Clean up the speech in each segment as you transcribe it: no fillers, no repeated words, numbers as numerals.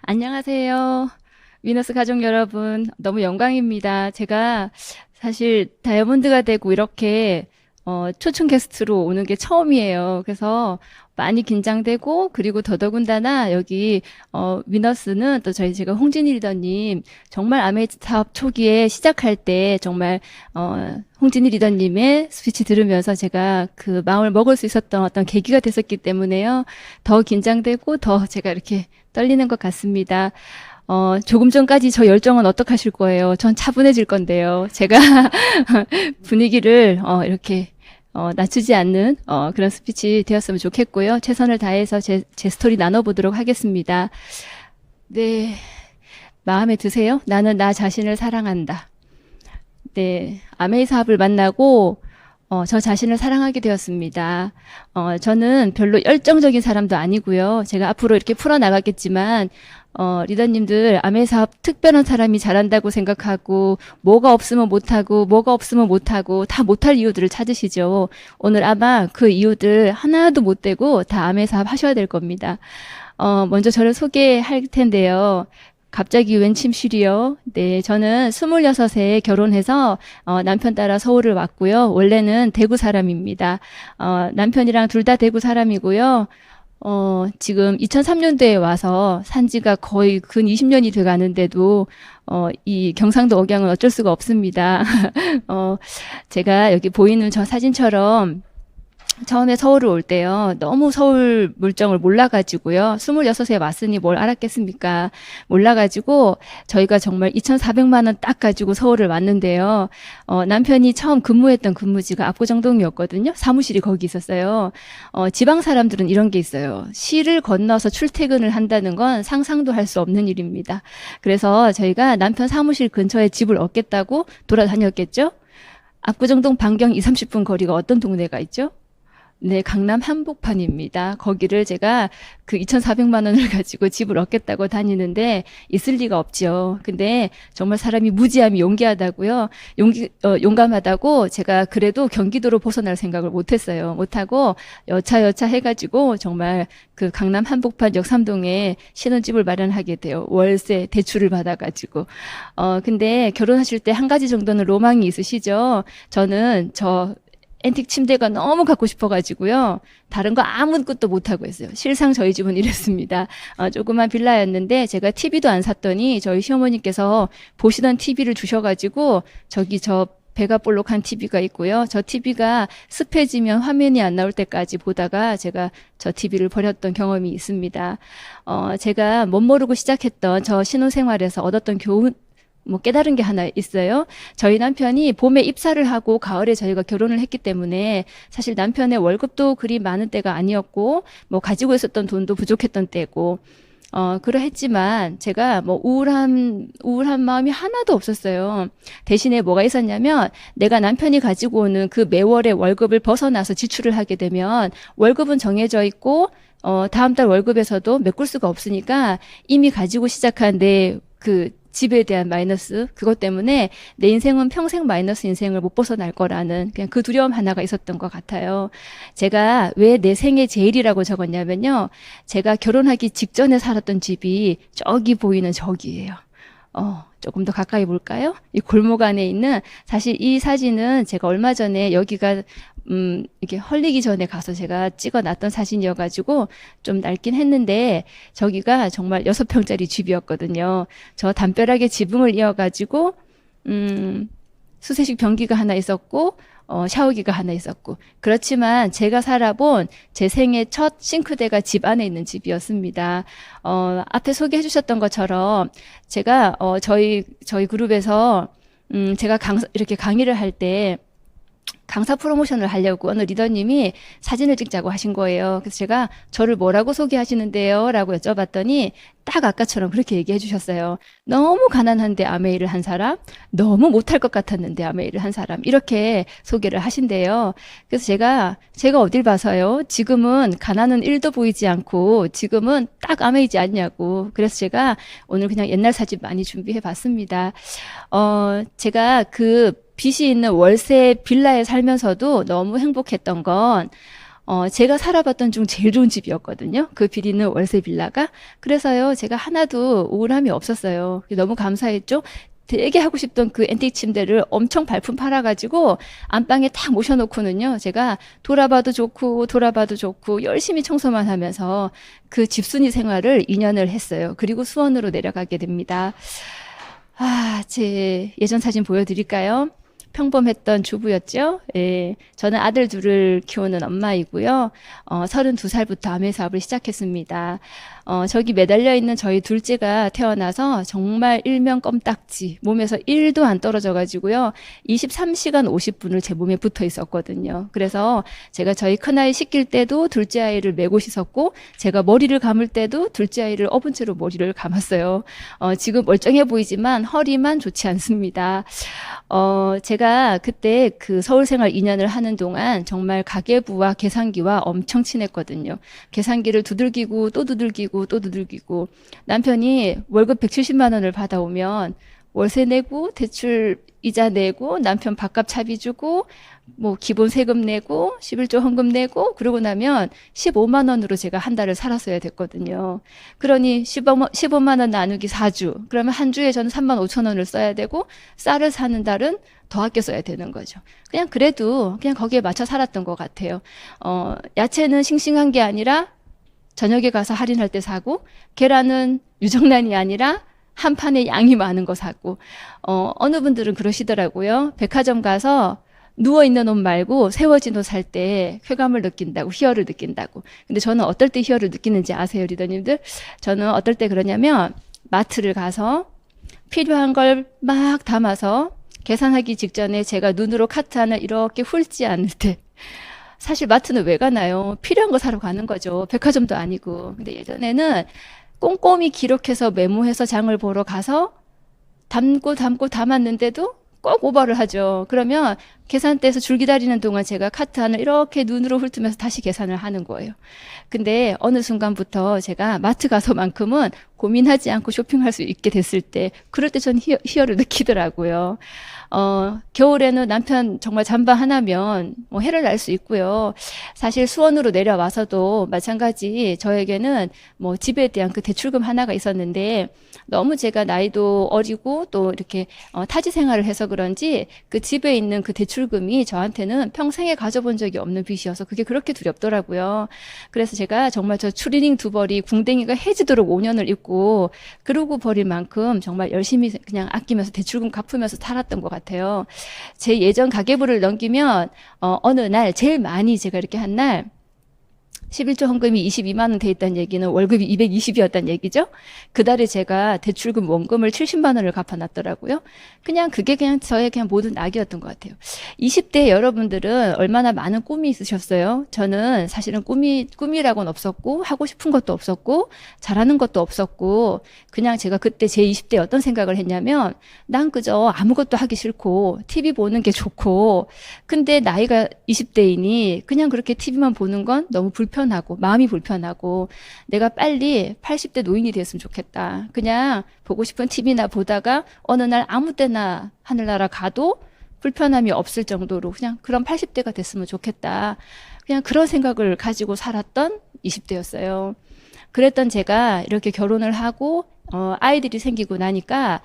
안녕하세요. 위너스 가족 여러분. 너무 영광입니다. 제가 사실 다이아몬드가 되고 이렇게 초청 게스트로 오는 게 처음이에요. 그래서 많이 긴장되고, 그리고 더더군다나 여기 위너스는 또 제가 홍진희 리더님 정말 아메이 사업 초기에 시작할 때 정말 홍진희 리더님의 스피치 들으면서 제가 그 마음을 먹을 수 있었던 어떤 계기가 됐었기 때문에요. 더 긴장되고 더 제가 이렇게 떨리는 것 같습니다. 조금 전까지 저 열정은 어떡하실 거예요? 전 차분해질 건데요. 제가 분위기를 이렇게 낮추지 않는 그런 스피치 되었으면 좋겠고요. 최선을 다해서 제 스토리 나눠보도록 하겠습니다. 네, 마음에 드세요? 나는 나 자신을 사랑한다. 네, 아메이 사업을 만나고 저 자신을 사랑하게 되었습니다. 저는 별로 열정적인 사람도 아니고요. 제가 앞으로 이렇게 풀어나가겠지만, 리더님들 아메이 사업 특별한 사람이 잘한다고 생각하고, 뭐가 없으면 못하고, 뭐가 없으면 못하고, 다 못할 이유들을 찾으시죠. 오늘 아마 그 이유들 하나도 못 되고 다 아메이 사업 하셔야 될 겁니다. 먼저 저를 소개할 텐데요. 갑자기 웬 침실이요? 네, 저는 26에 결혼해서 남편 따라 서울을 왔고요. 원래는 대구 사람입니다. 남편이랑 둘 다 대구 사람이고요. 지금 2003년도에 와서 산 지가 거의 근 20년이 돼 가는데도 이 경상도 억양은 어쩔 수가 없습니다. 제가 여기 보이는 저 사진처럼 처음에 서울을 올 때요. 너무 서울 물정을 몰라가지고요. 26에 왔으니 뭘 알았겠습니까? 몰라가지고 저희가 정말 2,400만 원 딱 가지고 서울을 왔는데요. 남편이 처음 근무했던 근무지가 압구정동이었거든요. 사무실이 거기 있었어요. 지방 사람들은 이런 게 있어요. 시를 건너서 출퇴근을 한다는 건 상상도 할 수 없는 일입니다. 그래서 저희가 남편 사무실 근처에 집을 얻겠다고 돌아다녔겠죠? 압구정동 반경 2, 30분 거리가 어떤 동네가 있죠? 네, 강남 한복판입니다. 거기를 제가 그 2,400만 원을 가지고 집을 얻겠다고 다니는데 있을 리가 없죠. 근데 정말 사람이 무지함이 용기하다고요. 용감하다고 제가 그래도 경기도로 벗어날 생각을 못했어요. 못하고 여차여차 해가지고 정말 그 강남 한복판 역삼동에 신혼집을 마련하게 돼요. 월세 대출을 받아가지고. 근데 결혼하실 때 한 가지 정도는 로망이 있으시죠? 저는 앤틱 침대가 너무 갖고 싶어가지고요. 다른 거 아무것도 못하고 했어요. 실상 저희 집은 이랬습니다. 조그만 빌라였는데 제가 TV도 안 샀더니 저희 시어머니께서 보시던 TV를 주셔가지고 저기 저 배가 볼록한 TV가 있고요. 저 TV가 습해지면 화면이 안 나올 때까지 보다가 제가 저 TV를 버렸던 경험이 있습니다. 제가 못 모르고 시작했던 저 신혼생활에서 얻었던 교훈, 깨달은 게 하나 있어요. 저희 남편이 봄에 입사를 하고 가을에 저희가 결혼을 했기 때문에 사실 남편의 월급도 그리 많은 때가 아니었고, 가지고 있었던 돈도 부족했던 때고, 그러했지만 제가 우울한 마음이 하나도 없었어요. 대신에 뭐가 있었냐면 내가 남편이 가지고 오는 그 매월의 월급을 벗어나서 지출을 하게 되면 월급은 정해져 있고, 다음 달 월급에서도 메꿀 수가 없으니까 이미 가지고 시작한 내 그 집에 대한 마이너스, 그것 때문에 내 인생은 평생 마이너스 인생을 못 벗어날 거라는 그냥 그 두려움 하나가 있었던 것 같아요. 제가 왜 내 생애 제일이라고 적었냐면요. 제가 결혼하기 직전에 살았던 집이 저기 보이는 저기예요. 조금 더 가까이 볼까요? 이 골목 안에 있는, 사실 이 사진은 제가 얼마 전에 여기가 이렇게 헐리기 전에 가서 제가 찍어 놨던 사진이어가지고 좀 낡긴 했는데 저기가 정말 6평짜리 집이었거든요. 저 담벼락에 지붕을 이어가지고 수세식 변기가 하나 있었고 샤워기가 하나 있었고, 그렇지만 제가 살아본 제 생애 첫 싱크대가 집 안에 있는 집이었습니다. 앞에 소개해 주셨던 것처럼 제가 저희 그룹에서 제가 이렇게 강의를 할 때 강사 프로모션을 하려고 어느 리더님이 사진을 찍자고 하신 거예요. 그래서 제가 저를 뭐라고 소개하시는데요? 라고 여쭤봤더니 딱 아까처럼 그렇게 얘기해 주셨어요. 너무 가난한데 아메이를 한 사람, 너무 못할 것 같았는데 아메이를 한 사람, 이렇게 소개를 하신대요. 그래서 제가 어딜 봐서요? 지금은 가난은 1도 보이지 않고 지금은 딱 아메이지 않냐고. 그래서 제가 오늘 그냥 옛날 사진 많이 준비해 봤습니다. 제가 그 빚이 있는 월세 빌라에 살면서도 너무 행복했던 건 제가 살아봤던 중 제일 좋은 집이었거든요. 그 비리는 월세 빌라가. 그래서요, 제가 하나도 우울함이 없었어요. 너무 감사했죠. 되게 하고 싶던 그 앤틱 침대를 엄청 발품 팔아가지고 안방에 딱 모셔놓고는요, 제가 돌아봐도 좋고 돌아봐도 좋고 열심히 청소만 하면서 그 집순이 생활을 2년을 했어요. 그리고 수원으로 내려가게 됩니다. 제 예전 사진 보여드릴까요? 평범했던 주부였죠. 예, 저는 아들 둘을 키우는 엄마이고요. 32살부터 암회 사업을 시작했습니다. 저기 매달려 있는 저희 둘째가 태어나서 정말 일명 껌딱지, 몸에서 1도 안 떨어져 가지고요. 23시간 50분을 제 몸에 붙어 있었거든요. 그래서 제가 저희 큰아이 씻길 때도 둘째 아이를 메고 씻었고, 제가 머리를 감을 때도 둘째 아이를 업은 채로 머리를 감았어요. 지금 멀쩡해 보이지만 허리만 좋지 않습니다. 제가 그때 그 서울 생활 2년을 하는 동안 정말 가계부와 계산기와 엄청 친했거든요. 계산기를 두들기고 또 두들기고 또 두들기고, 남편이 월급 170만 원을 받아오면 월세 내고 대출 이자 내고 남편 밥값 차비 주고 뭐 기본 세금 내고 11조 헌금 내고, 그러고 나면 15만 원으로 제가 한 달을 살았어야 됐거든요. 그러니 15만 원 나누기 4주. 그러면 한 주에 저는 3만 5천 원을 써야 되고, 쌀을 사는 달은 더 아껴 써야 되는 거죠. 그냥 그래도 그냥 거기에 맞춰 살았던 것 같아요. 야채는 싱싱한 게 아니라 저녁에 가서 할인할 때 사고, 계란은 유정란이 아니라 한 판에 양이 많은 거 사고, 어느 분들은 그러시더라고요. 백화점 가서 누워있는 옷 말고 세워진 옷 살 때 쾌감을 느낀다고, 희열을 느낀다고. 근데 저는 어떨 때 희열을 느끼는지 아세요, 리더님들? 저는 어떨 때 그러냐면, 마트를 가서 필요한 걸 막 담아서 계산하기 직전에 제가 눈으로 카트 하나 이렇게 훑지 않을 때, 사실 마트는 왜 가나요? 필요한 거 사러 가는 거죠. 백화점도 아니고. 근데 예전에는 꼼꼼히 기록해서 메모해서 장을 보러 가서 담고 담았는데도 꼭 오버를 하죠. 그러면 계산대에서 줄 기다리는 동안 제가 카트 하나 이렇게 눈으로 훑으면서 다시 계산을 하는 거예요. 근데 어느 순간부터 제가 마트 가서만큼은 고민하지 않고 쇼핑할 수 있게 됐을 때, 그럴 때 전 희열을 느끼더라고요. 겨울에는 남편 정말 잠바 하나면 뭐 해를 날 수 있고요. 사실 수원으로 내려와서도 마찬가지, 저에게는 뭐 집에 대한 그 대출금 하나가 있었는데, 너무 제가 나이도 어리고 또 이렇게 타지 생활을 해서 그런지 그 집에 있는 그 대출금이 저한테는 평생에 가져본 적이 없는 빚이어서 그게 그렇게 두렵더라고요. 그래서 제가 정말 저 추리닝 두 벌이 궁뎅이가 해지도록 5년을 입고, 그러고 버릴 만큼 정말 열심히 그냥 아끼면서 대출금 갚으면서 살았던 것 같아요. 제 예전 가계부를 넘기면 어느 날 제일 많이 제가 이렇게 한 날 11조 헌금이 22만 원 돼 있다는 얘기는 월급이 220이었다는 얘기죠. 그달에 제가 대출금 원금을 70만 원을 갚아놨더라고요. 그냥 그게 그냥 저의 그냥 모든 낙이었던 것 같아요. 20대 여러분들은 얼마나 많은 꿈이 있으셨어요? 저는 사실은 꿈이라고는 없었고, 하고 싶은 것도 없었고, 잘하는 것도 없었고, 그냥 제가 그때 제 20대에 어떤 생각을 했냐면, 난 그저 아무것도 하기 싫고, TV 보는 게 좋고, 근데 나이가 20대이니 그냥 그렇게 TV만 보는 건 너무 불편하고 마음이 불편하고, 내가 빨리 80대 노인이 됐으면 좋겠다. 그냥 보고 싶은 TV나 보다가 어느 날 아무 때나 하늘나라 가도 불편함이 없을 정도로 그냥 그런 80대가 됐으면 좋겠다. 그냥 그런 생각을 가지고 살았던 20대였어요. 그랬던 제가 이렇게 결혼을 하고 아이들이 생기고 나니까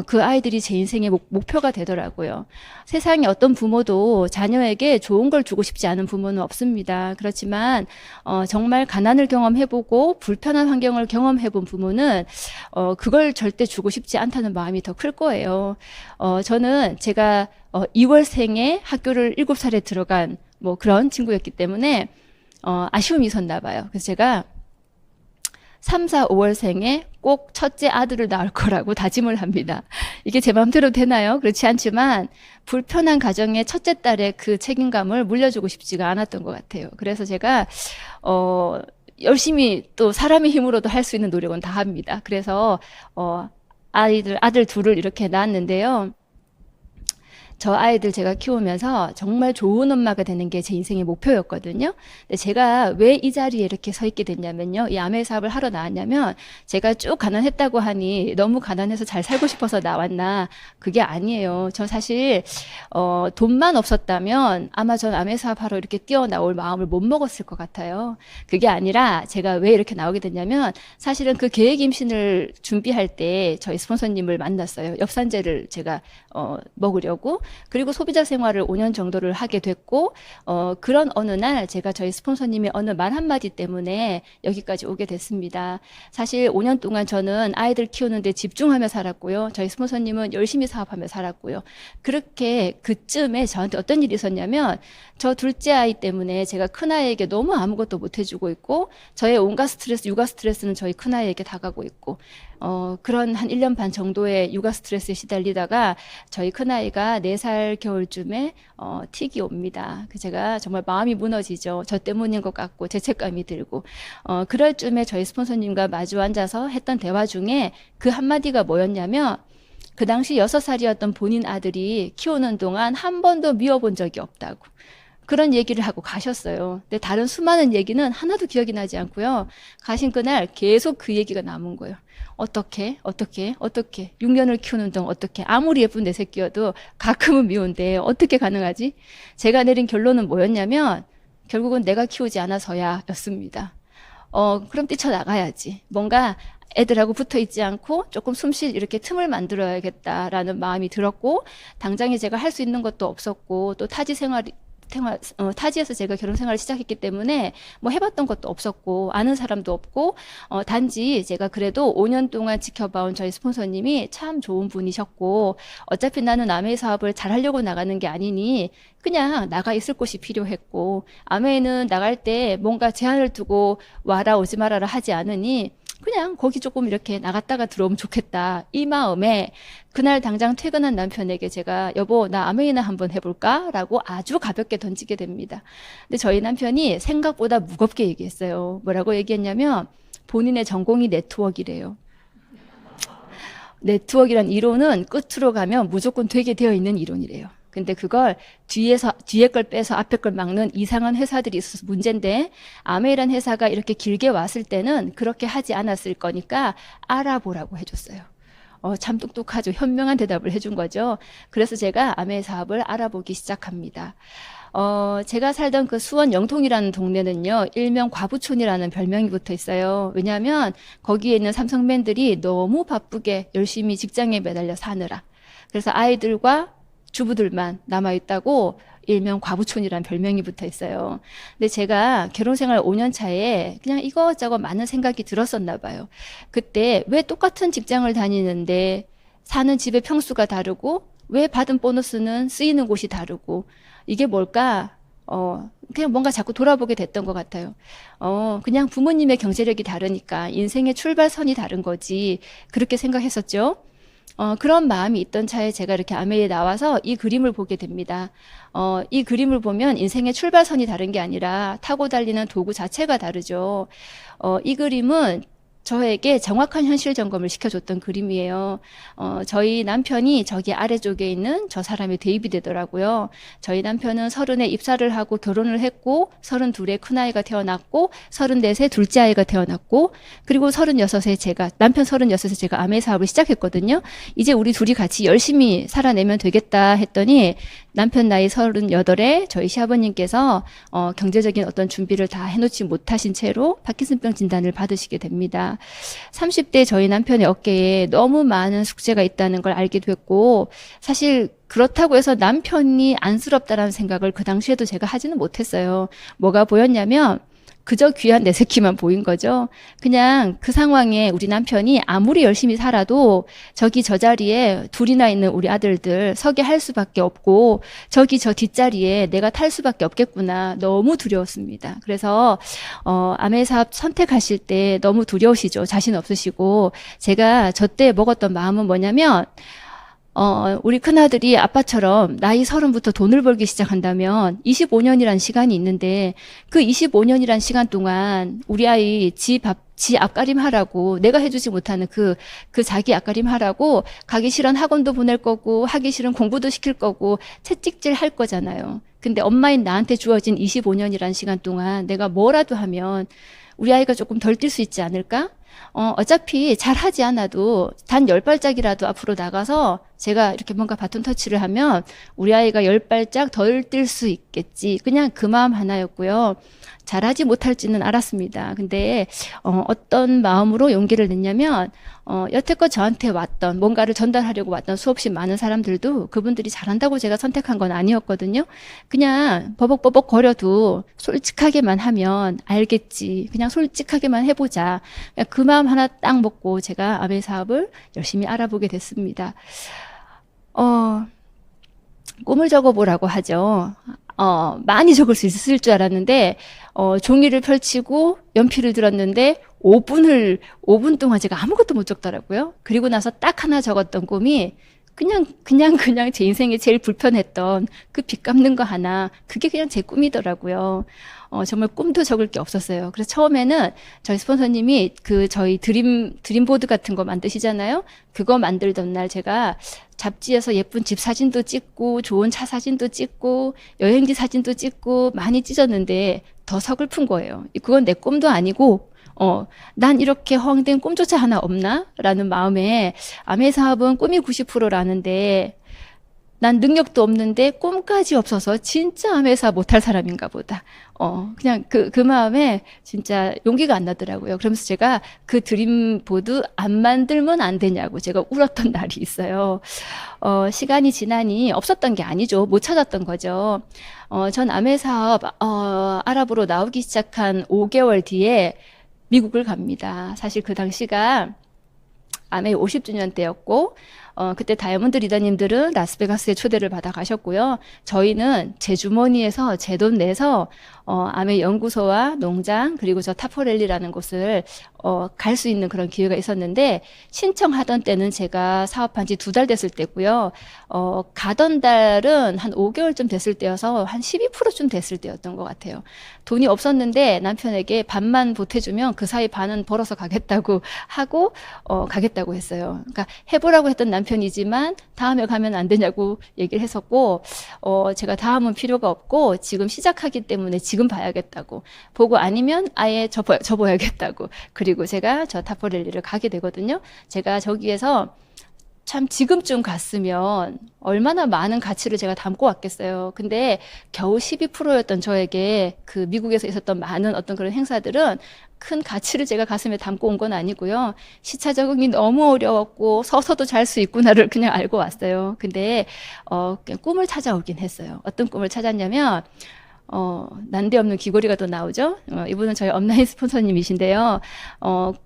그 아이들이 제 인생의 목표가 되더라고요. 세상에 어떤 부모도 자녀에게 좋은 걸 주고 싶지 않은 부모는 없습니다. 그렇지만 정말 가난을 경험해보고 불편한 환경을 경험해본 부모는 그걸 절대 주고 싶지 않다는 마음이 더 클 거예요. 저는 제가 2월생에 학교를 7살에 들어간 뭐 그런 친구였기 때문에 아쉬움이 있었나 봐요. 그래서 제가 3, 4, 5월생에 꼭 첫째 아들을 낳을 거라고 다짐을 합니다. 이게 제 마음대로 되나요? 그렇지 않지만 불편한 가정의 첫째 딸의 그 책임감을 물려주고 싶지가 않았던 것 같아요. 그래서 제가 열심히 또 사람의 힘으로도 할 수 있는 노력은 다 합니다. 그래서 아들 둘을 이렇게 낳았는데요. 저 아이들 제가 키우면서 정말 좋은 엄마가 되는 게 제 인생의 목표였거든요. 근데 제가 왜 이 자리에 이렇게 서 있게 됐냐면요. 이 아메 사업을 하러 나왔냐면 제가 쭉 가난했다고 하니 너무 가난해서 잘 살고 싶어서 나왔나? 그게 아니에요. 전 사실 돈만 없었다면 아마 전 아메 사업하러 이렇게 뛰어나올 마음을 못 먹었을 것 같아요. 그게 아니라 제가 왜 이렇게 나오게 됐냐면 사실은 그 계획 임신을 준비할 때 저희 스폰서님을 만났어요. 엽산제를 제가 먹으려고. 그리고 소비자 생활을 5년 정도를 하게 됐고 그런 어느 날 제가 저희 스폰서님의 어느 말 한마디 때문에 여기까지 오게 됐습니다. 사실 5년 동안 저는 아이들 키우는데 집중하며 살았고요. 저희 스폰서님은 열심히 사업하며 살았고요. 그렇게 그쯤에 저한테 어떤 일이 있었냐면 저 둘째 아이 때문에 제가 큰아이에게 너무 아무것도 못 해주고 있고 저의 온갖 스트레스, 육아 스트레스는 저희 큰아이에게 다 가고 있고 그런 한 1년 반 정도의 육아 스트레스에 시달리다가 저희 큰아이가 4살 겨울쯤에 틱이 옵니다. 제가 정말 마음이 무너지죠. 저 때문인 것 같고 죄책감이 들고 그럴 쯤에 저희 스폰서님과 마주 앉아서 했던 대화 중에 그 한마디가 뭐였냐면 그 당시 6살이었던 본인 아들이 키우는 동안 한 번도 미워본 적이 없다고 그런 얘기를 하고 가셨어요. 근데 다른 수많은 얘기는 하나도 기억이 나지 않고요. 가신 그날 계속 그 얘기가 남은 거예요. 어떻게 6년을 키우는 동안 어떻게 아무리 예쁜 내 새끼여도 가끔은 미운데 어떻게 가능하지? 제가 내린 결론은 뭐였냐면 결국은 내가 키우지 않아서야 였습니다. 그럼 뛰쳐나가야지. 뭔가 애들하고 붙어 있지 않고 조금 숨쉴 이렇게 틈을 만들어야겠다라는 마음이 들었고 당장에 제가 할 수 있는 것도 없었고 또 타지에서 제가 결혼 생활을 시작했기 때문에 뭐 해봤던 것도 없었고 아는 사람도 없고 단지 제가 그래도 5년 동안 지켜봐온 저희 스폰서님이 참 좋은 분이셨고 어차피 나는 아메이 사업을 잘 하려고 나가는 게 아니니 그냥 나가 있을 곳이 필요했고 아메이는 나갈 때 뭔가 제한을 두고 와라 오지 말아라 하지 않으니 그냥 거기 조금 이렇게 나갔다가 들어오면 좋겠다 이 마음에 그날 당장 퇴근한 남편에게 제가 여보 나 아메이나 한번 해볼까? 라고 아주 가볍게 던지게 됩니다. 근데 저희 남편이 생각보다 무겁게 얘기했어요. 뭐라고 얘기했냐면 본인의 전공이 네트워크래요. 네트워크란 이론은 끝으로 가면 무조건 되게 되어 있는 이론이래요. 근데 그걸 뒤에 걸 빼서 앞에 걸 막는 이상한 회사들이 있어서 문제인데 아메이란 회사가 이렇게 길게 왔을 때는 그렇게 하지 않았을 거니까 알아보라고 해줬어요. 참 똑똑하죠. 현명한 대답을 해준 거죠. 그래서 제가 아메이 사업을 알아보기 시작합니다. 제가 살던 그 수원 영통이라는 동네는요, 일명 과부촌이라는 별명이 붙어 있어요. 왜냐하면 거기에 있는 삼성맨들이 너무 바쁘게 열심히 직장에 매달려 사느라. 그래서 아이들과 주부들만 남아있다고 일명 과부촌이라는 별명이 붙어 있어요. 근데 제가 결혼 생활 5년 차에 그냥 이것저것 많은 생각이 들었었나 봐요. 그때 왜 똑같은 직장을 다니는데 사는 집의 평수가 다르고 왜 받은 보너스는 쓰이는 곳이 다르고 이게 뭘까? 그냥 뭔가 자꾸 돌아보게 됐던 것 같아요. 그냥 부모님의 경제력이 다르니까 인생의 출발선이 다른 거지. 그렇게 생각했었죠. 그런 마음이 있던 차에 제가 이렇게 아메이에 나와서 이 그림을 보게 됩니다. 이 그림을 보면 인생의 출발선이 다른 게 아니라 타고 달리는 도구 자체가 다르죠. 이 그림은 저에게 정확한 현실 점검을 시켜줬던 그림이에요. 저희 남편이 저기 아래쪽에 있는 저 사람의 대입이 되더라고요. 저희 남편은 30에 입사를 하고 결혼을 했고 32에 큰아이가 태어났고 34에 둘째 아이가 태어났고 그리고 36에 남편 36에 제가 아메 사업을 시작했거든요. 이제 우리 둘이 같이 열심히 살아내면 되겠다 했더니 남편 나이 38에 저희 시아버님께서 경제적인 어떤 준비를 다 해놓지 못하신 채로 파킨슨병 진단을 받으시게 됩니다. 30대 저희 남편의 어깨에 너무 많은 숙제가 있다는 걸 알게 됐고 사실 그렇다고 해서 남편이 안쓰럽다라는 생각을 그 당시에도 제가 하지는 못했어요. 뭐가 보였냐면 그저 귀한 내 새끼만 보인 거죠. 그냥 그 상황에 우리 남편이 아무리 열심히 살아도 저기 저 자리에 둘이나 있는 우리 아들들 서게 할 수밖에 없고 저기 저 뒷자리에 내가 탈 수밖에 없겠구나. 너무 두려웠습니다. 그래서 아메 사업 선택하실 때 너무 두려우시죠. 자신 없으시고 제가 저 때 먹었던 마음은 뭐냐면 우리 큰아들이 아빠처럼 나이 30부터 돈을 벌기 시작한다면 25년이란 시간이 있는데 그 25년이란 시간 동안 우리 아이 지 앞가림 하라고 내가 해주지 못하는 그 자기 앞가림 하라고 가기 싫은 학원도 보낼 거고 하기 싫은 공부도 시킬 거고 채찍질 할 거잖아요. 근데 엄마인 나한테 주어진 25년이란 시간 동안 내가 뭐라도 하면 우리 아이가 조금 덜 뛸 수 있지 않을까? 어차피 잘 하지 않아도 단 10발짝이라도 앞으로 나가서 제가 이렇게 뭔가 바톤 터치를 하면 우리 아이가 10발짝 덜 뛸 수 있겠지. 그냥 그 마음 하나였고요. 잘하지 못할지는 알았습니다. 근데 어떤 마음으로 용기를 냈냐면 여태껏 저한테 왔던 뭔가를 전달하려고 왔던 수없이 많은 사람들도 그분들이 잘한다고 제가 선택한 건 아니었거든요. 그냥 버벅버벅 거려도 솔직하게만 하면 알겠지. 그냥 솔직하게만 해보자. 그 마음 하나 딱 먹고 제가 아메 사업을 열심히 알아보게 됐습니다. 꿈을 적어보라고 하죠. 많이 적을 수 있을 줄 알았는데, 종이를 펼치고 연필을 들었는데, 5분 동안 제가 아무것도 못 적더라고요. 그리고 나서 딱 하나 적었던 꿈이, 그냥 제 인생에 제일 불편했던 그 빚 갚는 거 하나, 그게 그냥 제 꿈이더라고요. 정말 꿈도 적을 게 없었어요. 그래서 처음에는 저희 스폰서님이 저희 드림보드 같은 거 만드시잖아요. 그거 만들던 날 제가 잡지에서 예쁜 집 사진도 찍고 좋은 차 사진도 찍고 여행지 사진도 찍고 많이 찢었는데 더 서글픈 거예요. 그건 내 꿈도 아니고 난 이렇게 허황된 꿈조차 하나 없나? 라는 마음에 아메 사업은 꿈이 90%라는데 난 능력도 없는데 꿈까지 없어서 진짜 아메 사업 못할 사람인가 보다. 그냥 그 마음에 진짜 용기가 안 나더라고요. 그러면서 제가 그 드림보드 안 만들면 안 되냐고 제가 울었던 날이 있어요. 시간이 지나니 없었던 게 아니죠. 못 찾았던 거죠. 전 아메 사업 아랍어로 나오기 시작한 5개월 뒤에 미국을 갑니다. 사실 그 당시가 아메 50주년 때였고 그때 다이아몬드 리더님들은 라스베가스에 초대를 받아 가셨고요. 저희는 제 주머니에서 제 돈 내서 아메 연구소와 농장 그리고 저 타포렐리라는 곳을 갈 수 있는 그런 기회가 있었는데 신청하던 때는 제가 사업한 지 2달 됐을 때고요. 가던 달은 한 5개월쯤 됐을 때여서 한 12%쯤 됐을 때였던 것 같아요. 돈이 없었는데 남편에게 반만 보태주면 그 사이 반은 벌어서 가겠다고 하고 가겠다고 했어요. 그러니까 해보라고 했던 남편이지만 다음에 가면 안 되냐고 얘기를 했었고 제가 다음은 필요가 없고 지금 시작하기 때문에 지금 봐야겠다고 보고 아니면 아예 접어야겠다고 그리고 제가 저 타포렐리를 가게 되거든요. 제가 저기에서 참 지금쯤 갔으면 얼마나 많은 가치를 제가 담고 왔겠어요. 근데 겨우 12%였던 저에게 그 미국에서 있었던 많은 어떤 그런 행사들은 큰 가치를 제가 가슴에 담고 온 건 아니고요. 시차 적응이 너무 어려웠고 서서도 잘 수 있구나를 그냥 알고 왔어요. 근데 그냥 꿈을 찾아오긴 했어요. 어떤 꿈을 찾았냐면 난데없는 귀걸이가 또 나오죠. 이분은 저희 업라인 스폰서님이신데요.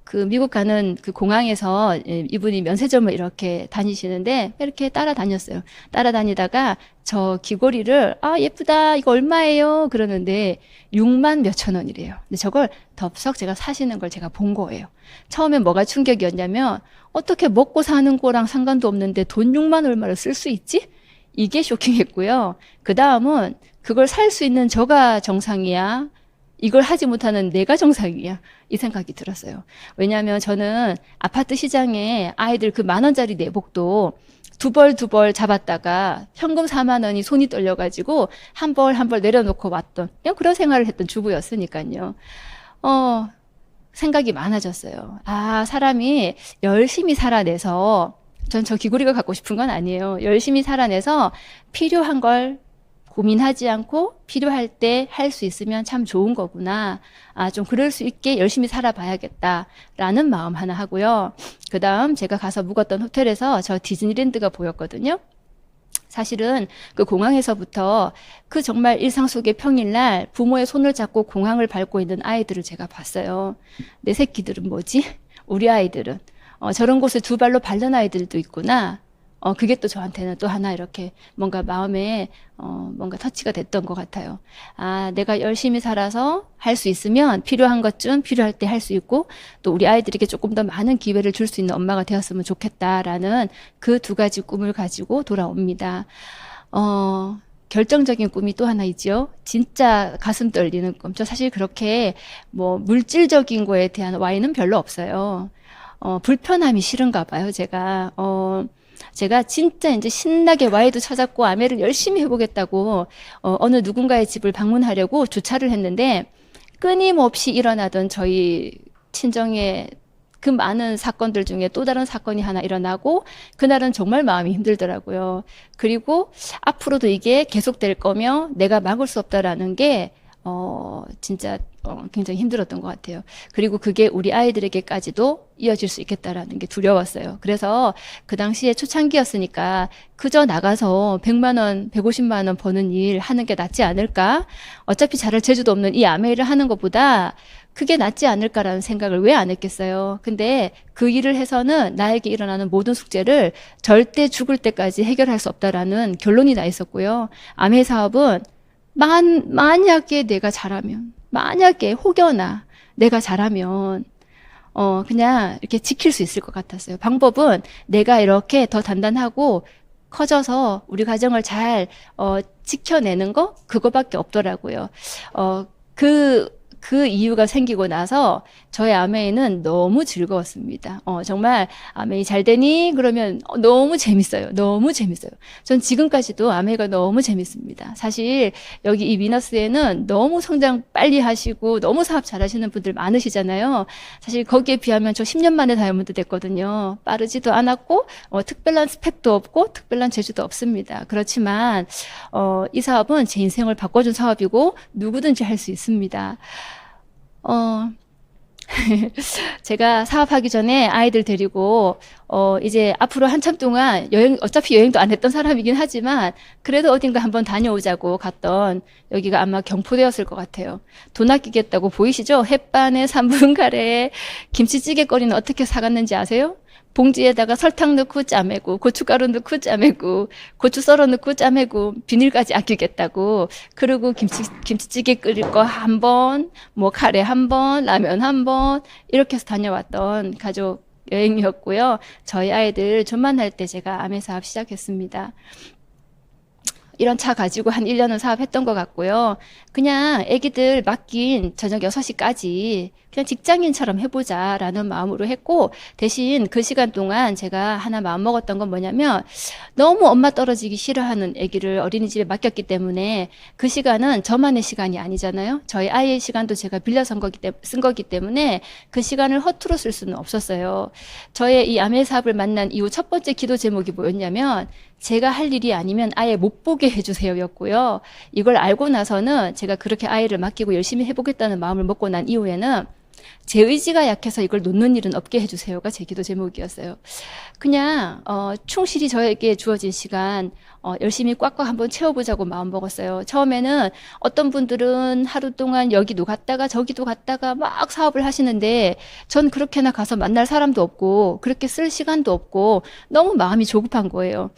그 미국 가는 그 공항에서 이분이 면세점을 이렇게 다니시는데 이렇게 따라다녔어요. 따라다니다가 저 귀걸이를 예쁘다 이거 얼마예요? 그러는데 6만 몇천 원이래요. 근데 저걸 덥석 제가 사시는 걸 제가 본 거예요. 처음엔 뭐가 충격이었냐면 어떻게 먹고 사는 거랑 상관도 없는데 돈 6만 얼마를 쓸 수 있지? 이게 쇼킹했고요. 그 다음은 그걸 살 수 있는 저가 정상이야? 이걸 하지 못하는 내가 정상이야? 이 생각이 들었어요. 왜냐하면 저는 아파트 시장에 아이들 그 10,000원짜리 내복도 두 벌 잡았다가 현금 4만 원이 손이 떨려가지고 한 벌 내려놓고 왔던 그냥 그런 생활을 했던 주부였으니까요. 생각이 많아졌어요. 사람이 열심히 살아내서 전 저 귀걸이가 갖고 싶은 건 아니에요. 열심히 살아내서 필요한 걸 고민하지 않고 필요할 때 할 수 있으면 참 좋은 거구나. 좀 그럴 수 있게 열심히 살아봐야겠다라는 마음 하나 하고요. 그 다음 제가 가서 묵었던 호텔에서 저 디즈니랜드가 보였거든요. 사실은 그 공항에서부터 그 정말 일상 속의 평일날 부모의 손을 잡고 공항을 밟고 있는 아이들을 제가 봤어요. 내 새끼들은 뭐지? 우리 아이들은 저런 곳에 두 발로 밟는 아이들도 있구나. 그게 또 저한테는 또 하나 이렇게 뭔가 마음에 뭔가 터치가 됐던 것 같아요. 아, 내가 열심히 살아서 할 수 있으면 필요한 것쯤 필요할 때 할 수 있고 또 우리 아이들에게 조금 더 많은 기회를 줄 수 있는 엄마가 되었으면 좋겠다라는 그 두 가지 꿈을 가지고 돌아옵니다. 결정적인 꿈이 또 하나 있죠. 진짜 가슴 떨리는 꿈. 저 사실 그렇게 뭐 물질적인 거에 대한 와이는 별로 없어요. 불편함이 싫은가 봐요, 제가. 제가 진짜 이제 신나게 와이도 찾았고 아메를 열심히 해보겠다고 어느 누군가의 집을 방문하려고 주차를 했는데 끊임없이 일어나던 저희 친정의 그 많은 사건들 중에 또 다른 사건이 하나 일어나고 그날은 정말 마음이 힘들더라고요. 그리고 앞으로도 이게 계속될 거며 내가 막을 수 없다라는 게 진짜 굉장히 힘들었던 것 같아요. 그리고 그게 우리 아이들에게까지도 이어질 수 있겠다라는 게 두려웠어요. 그래서 그 당시에 초창기였으니까 그저 나가서 100만 원, 150만 원 버는 일 하는 게 낫지 않을까? 어차피 잘할 재주도 없는 이 아메이를 하는 것보다 그게 낫지 않을까라는 생각을 왜 안 했겠어요. 근데 그 일을 해서는 나에게 일어나는 모든 숙제를 절대 죽을 때까지 해결할 수 없다라는 결론이 나 있었고요. 아메 사업은 만약에 내가 잘하면, 만약에 혹여나 내가 잘하면, 그냥 이렇게 지킬 수 있을 것 같았어요. 방법은 내가 이렇게 더 단단하고 커져서 우리 가정을 잘, 지켜내는 거? 그거밖에 없더라고요. 그 이유가 생기고 나서 저의 아메이는 너무 즐거웠습니다. 정말 아메이 잘 되니? 그러면 너무 재밌어요. 너무 재밌어요. 전 지금까지도 아메이가 너무 재밌습니다. 사실 여기 이 위너스에는 너무 성장 빨리 하시고 너무 사업 잘 하시는 분들 많으시잖아요. 사실 거기에 비하면 저 10년 만에 다이아몬드 됐거든요. 빠르지도 않았고 특별한 스펙도 없고 특별한 재주도 없습니다. 그렇지만 이 사업은 제 인생을 바꿔준 사업이고 누구든지 할 수 있습니다. 제가 사업하기 전에 아이들 데리고 이제 앞으로 한참 동안 어차피 여행도 안 했던 사람이긴 하지만 그래도 어딘가 한번 다녀오자고 갔던 여기가 아마 경포대였을 것 같아요. 돈 아끼겠다고 보이시죠? 햇반에 3분 카레에 김치찌개 거리는 어떻게 사갔는지 아세요? 봉지에다가 설탕 넣고 짜매고 고춧가루 넣고 짜매고 고추 썰어 넣고 짜매고 비닐까지 아끼겠다고. 그리고 김치찌개 끓일 거 한 번, 뭐 카레 한 번, 라면 한 번 이렇게 해서 다녀왔던 가족 여행이었고요. 저희 아이들 존만할 때 제가 아메 사업 시작했습니다. 이런 차 가지고 한 1년은 사업했던 것 같고요. 그냥 애기들 맡긴 저녁 6시까지 그냥 직장인처럼 해보자라는 마음으로 했고, 대신 그 시간 동안 제가 하나 마음 먹었던 건 뭐냐면 너무 엄마 떨어지기 싫어하는 애기를 어린이집에 맡겼기 때문에 그 시간은 저만의 시간이 아니잖아요. 저희 아이의 시간도 제가 빌려서 쓴 거기 때문에 그 시간을 허투루 쓸 수는 없었어요. 저의 이 아메 사업을 만난 이후 첫 번째 기도 제목이 뭐였냐면 제가 할 일이 아니면 아예 못 보게 해주세요였고요. 이걸 알고 나서는 제가 그렇게 아이를 맡기고 열심히 해보겠다는 마음을 먹고 난 이후에는 제 의지가 약해서 이걸 놓는 일은 없게 해주세요가 제 기도 제목이었어요. 그냥 충실히 저에게 주어진 시간 열심히 꽉꽉 한번 채워보자고 마음 먹었어요. 처음에는 어떤 분들은 하루 동안 여기도 갔다가 저기도 갔다가 막 사업을 하시는데 전 그렇게나 가서 만날 사람도 없고 그렇게 쓸 시간도 없고 너무 마음이 조급한 거예요.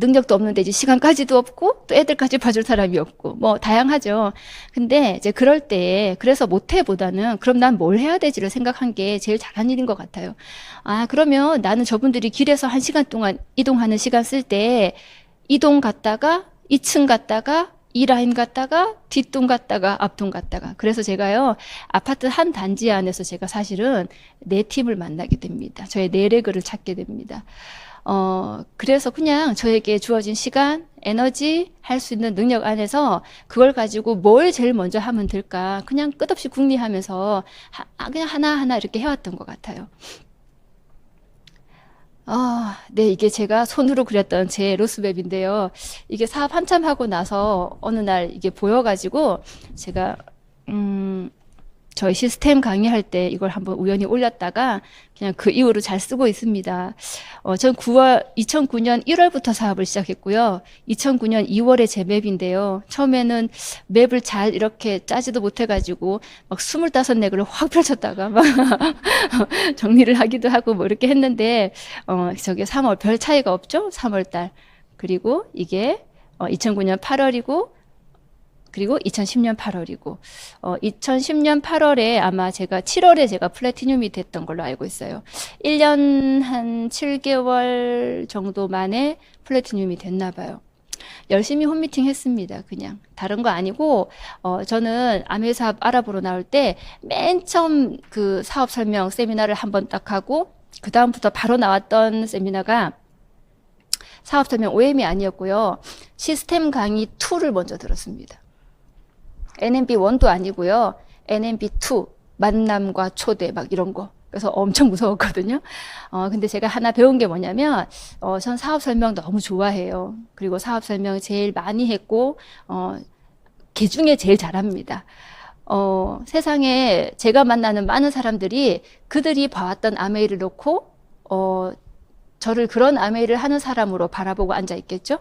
능력도 없는데 이제 시간까지도 없고 또 애들까지 봐줄 사람이 없고 뭐 다양하죠. 근데 이제 그럴 때 그래서 못해보다는 그럼 난 뭘 해야 되지를 생각한 게 제일 잘한 일인 것 같아요. 아, 그러면 나는 저분들이 길에서 1시간 동안 이동하는 시간 쓸 때 이동 갔다가 2층 갔다가 이 라인 갔다가 뒷동 갔다가 앞동 갔다가 그래서 제가요 아파트 한 단지 안에서 제가 사실은 네 팀을 만나게 됩니다. 저의 내레그를 찾게 됩니다. 그래서 그냥 저에게 주어진 시간, 에너지, 할 수 있는 능력 안에서 그걸 가지고 뭘 제일 먼저 하면 될까 그냥 끝없이 궁리하면서 그냥 하나하나 이렇게 해왔던 것 같아요. 네, 이게 제가 손으로 그렸던 제 로스맵인데요. 이게 사업 한참 하고 나서 어느 날 이게 보여가지고 제가 저희 시스템 강의할 때 이걸 한번 우연히 올렸다가 그냥 그 이후로 잘 쓰고 있습니다. 전 2009년 1월부터 사업을 시작했고요. 2009년 2월에 제 맵인데요. 처음에는 맵을 잘 이렇게 짜지도 못해가지고 막 25넥을 확 펼쳤다가 막 정리를 하기도 하고 뭐 이렇게 했는데, 저게 3월 별 차이가 없죠? 3월 달. 그리고 이게 2009년 8월이고, 그리고 2010년 8월이고, 2010년 8월에 아마 제가 7월에 제가 플래티늄이 됐던 걸로 알고 있어요. 1년 한 7개월 정도 만에 플래티늄이 됐나 봐요. 열심히 홈미팅 했습니다. 그냥 다른 거 아니고, 저는 아메 사업 알아보러 나올 때 맨 처음 그 사업 설명 세미나를 한번 딱 하고 그 다음부터 바로 나왔던 세미나가 사업 설명 OM이 아니었고요. 시스템 강의 2를 먼저 들었습니다. NMB 1도 아니고요. NMB 2 만남과 초대 막 이런 거. 그래서 엄청 무서웠거든요. 근데 제가 하나 배운 게 뭐냐면, 전 사업 설명 너무 좋아해요. 그리고 사업 설명 제일 많이 했고, 개 중에 제일 잘합니다. 세상에 제가 만나는 많은 사람들이 그들이 봐왔던 아메이를 놓고, 저를 그런 아메이를 하는 사람으로 바라보고 앉아 있겠죠?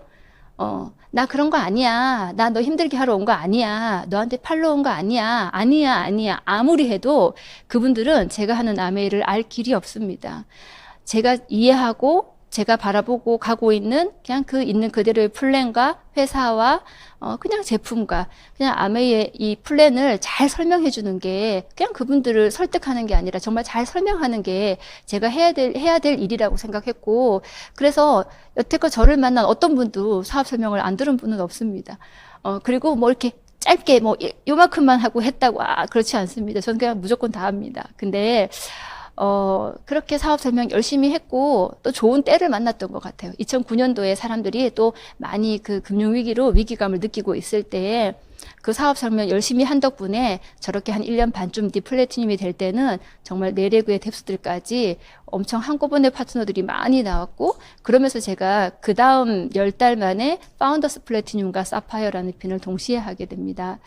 나 그런 거 아니야. 나 너 힘들게 하러 온 거 아니야. 너한테 팔러 온 거 아니야. 아니야, 아니야. 아무리 해도 그분들은 제가 하는 아메이를 알 길이 없습니다. 제가 이해하고 제가 바라보고 가고 있는 그냥 그 있는 그대로의 플랜과 회사와 그냥 제품과 그냥 아메이의 이 플랜을 잘 설명해 주는 게 그냥 그분들을 설득하는 게 아니라 정말 잘 설명하는 게 제가 해야 될 일이라고 생각했고, 그래서 여태껏 저를 만난 어떤 분도 사업 설명을 안 들은 분은 없습니다. 그리고 뭐 이렇게 짧게 뭐 요만큼만 하고 했다고 그렇지 않습니다. 저는 그냥 무조건 다 합니다. 근데 그렇게 사업 설명 열심히 했고, 또 좋은 때를 만났던 것 같아요. 2009년도에 사람들이 또 많이 그 금융위기로 위기감을 느끼고 있을 때에 그 사업 설명 열심히 한 덕분에 저렇게 한 1년 반쯤 뒤 플래티늄이 될 때는 정말 내래구의 뎁스들까지 엄청 한꺼번에 파트너들이 많이 나왔고, 그러면서 제가 그 다음 10달 만에 파운더스 플래티늄과 사파이어라는 핀을 동시에 하게 됩니다.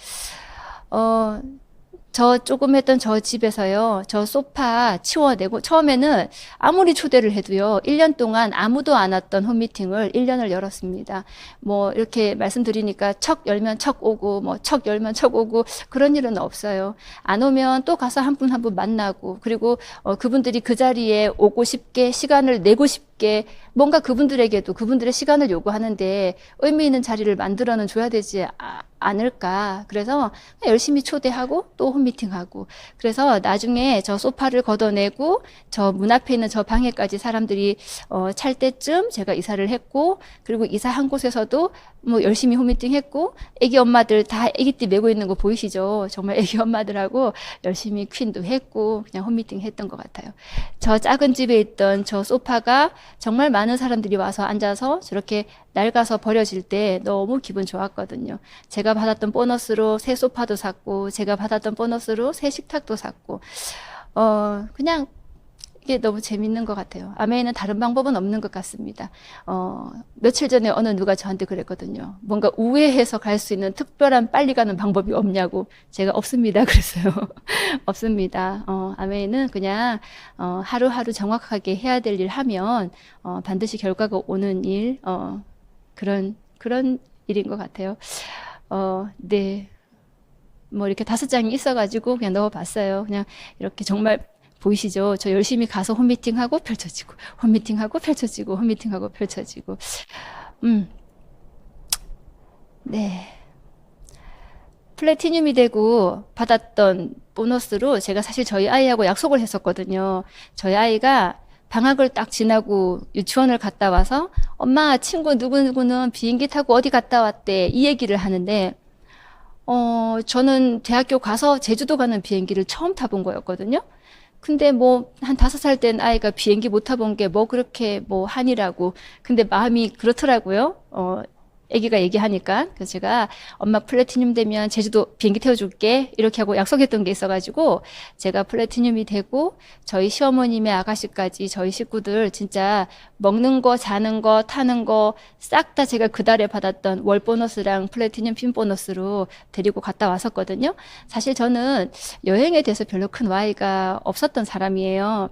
저 조금 했던 저 집에서요, 저 소파 치워내고, 처음에는 아무리 초대를 해도요, 1년 동안 아무도 안 왔던 홈미팅을 1년을 열었습니다. 뭐, 이렇게 말씀드리니까 척 열면 척 오고, 뭐, 척 열면 척 오고, 그런 일은 없어요. 안 오면 또 가서 한 분 한 분 만나고, 그리고 그분들이 그 자리에 오고 싶게, 시간을 내고 싶게, 뭔가 그분들에게도 그분들의 시간을 요구하는데 의미 있는 자리를 만들어는 줘야 되지 않을까. 그래서 열심히 초대하고 또 홈미팅하고, 그래서 나중에 저 소파를 걷어내고 저 문 앞에 있는 저 방에까지 사람들이 찰 때쯤 제가 이사를 했고, 그리고 이사한 곳에서도 뭐 열심히 홈미팅 했고, 애기 엄마들 다 애기띠 메고 있는 거 보이시죠? 정말 애기 엄마들하고 열심히 퀸도 했고 그냥 홈미팅 했던 것 같아요. 저 작은 집에 있던 저 소파가 정말 많은 사람들이 와서 앉아서 저렇게 낡아서 버려질 때 너무 기분 좋았거든요. 제가 받았던 보너스로 새 소파도 샀고, 제가 받았던 보너스로 새 식탁도 샀고, 그냥 이게 너무 재밌는 것 같아요. 아메이는 다른 방법은 없는 것 같습니다. 며칠 전에 어느 누가 저한테 그랬거든요. 뭔가 우회해서 갈 수 있는 특별한 빨리 가는 방법이 없냐고. 제가 없습니다. 그랬어요. 없습니다. 아메이는 그냥 하루하루 정확하게 해야 될 일 하면 반드시 결과가 오는 일, 그런 일인 것 같아요. 네. 뭐 이렇게 5장이 있어가지고 그냥 넣어봤어요. 그냥 이렇게 정말 보이시죠? 저 열심히 가서 홈미팅하고 펼쳐지고, 홈미팅하고 펼쳐지고, 홈미팅하고 펼쳐지고. 네. 플래티늄이 되고 받았던 보너스로 제가 사실 저희 아이하고 약속을 했었거든요. 저희 아이가 방학을 딱 지나고 유치원을 갔다 와서 엄마, 친구 누구누구는 비행기 타고 어디 갔다 왔대, 이 얘기를 하는데, 저는 대학교 가서 제주도 가는 비행기를 처음 타본 거였거든요. 근데 뭐 한 5살 된 아이가 비행기 못 타본 게 뭐 그렇게 뭐 한이라고. 근데 마음이 그렇더라고요. 애기가 얘기하니까. 그래서 제가 엄마 플래티늄 되면 제주도 비행기 태워줄게. 이렇게 하고 약속했던 게 있어가지고 제가 플래티늄이 되고 저희 시어머님의 아가씨까지 저희 식구들 진짜 먹는 거, 자는 거, 타는 거 싹 다 제가 그 달에 받았던 월 보너스랑 플래티늄 핀 보너스로 데리고 갔다 왔었거든요. 사실 저는 여행에 대해서 별로 큰 와이가 없었던 사람이에요.